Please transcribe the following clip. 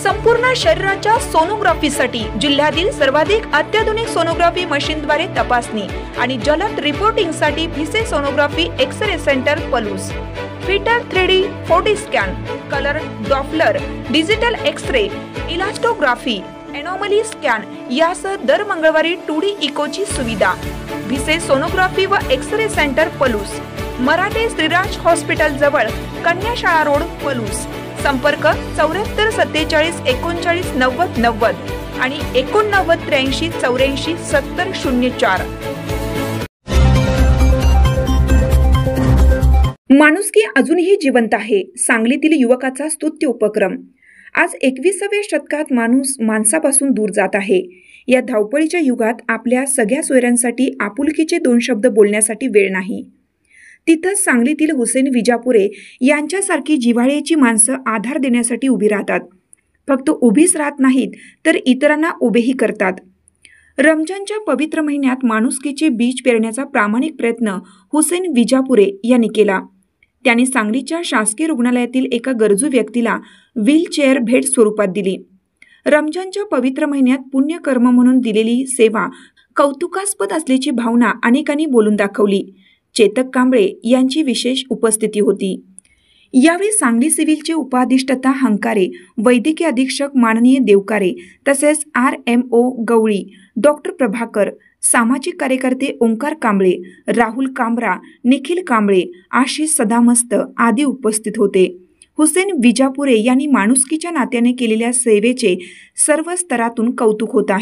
संपूर्ण शरीराच्या सोनोग्राफीसाठी जिल्ह्यातील सर्वाधिक अत्याधुनिक सोनोग्राफी मशीनद्वारे तपासणी आणि जलद रिपोर्टिंगसाठी Bhise sonography X-ray centre Palus, फिटर 3D 4D scan, colour Doppler, digital X-ray, elastography, anomaly scan यासह दर मंगळवारी 2D इकोची सुविधा. भिसे सोनोग्राफी व X-ray centre Palus, Marathe Shriraj hospital जवळ, कन्याशाळा रोड पलूस. संपर्क 74 47 39 90 90 आणि 89 83 84 70 04. माणुसकी अजूनही जिवंत आहे. सांगलीतील युवकाचा स्तुत्य उपक्रम. आज 21व्या शतकात माणूस माणसापासून दूर जात आहे. या धावपळीच्या युगात आपल्या सगळ्या सोयऱ्यांसाठी आपुलकीचे 2 शब्द बोलण्यासाठी वेळ नाही. तिथंच सांगलीतील हुसेन विजापुरे यांच्यासारखी जिव्हाळ्याची माणसं आधार देण्यासाठी उभी राहतात. फक्त उभीच राहत नाहीत तर इतरांना उभेही करतात. रमजानच्या पवित्र महिन्यात माणुसकीचे बीज पेरण्याचा प्रामाणिक प्रयत्न हुसेन विजापुरे यांनी केला. त्यांनी सांगलीच्या शासकीय रुग्णालयातील एका गरजू व्यक्तीला व्हीलचेअर भेट स्वरूपात दिली. रमजानच्या पवित्र महिन्यात पुण्यकर्म म्हणून दिलेली सेवा कौतुकास्पद असल्याची भावना अनेकांनी बोलून दाखवली. चेतक कांबळे यांची विशेष उपस्थिती होती. यावेळी सांगली सिव्हिलचे उपअधिष्ठाता हंकारे, वैद्यकीय अधीक्षक माननीय देवकारे, तसेच RMO गवळी, डॉक्टर प्रभाकर, सामाजिक कार्यकर्ते ओंकार कांबळे, राहुल कांबरा, निखिल कांबळे, आशिष सदामस्त आदी उपस्थित होते. हुसेन विजापुरे यांनी माणुसकीच्या नात्याने केलेल्या सेवेचे सर्व स्तरातून कौतुक होत आहे.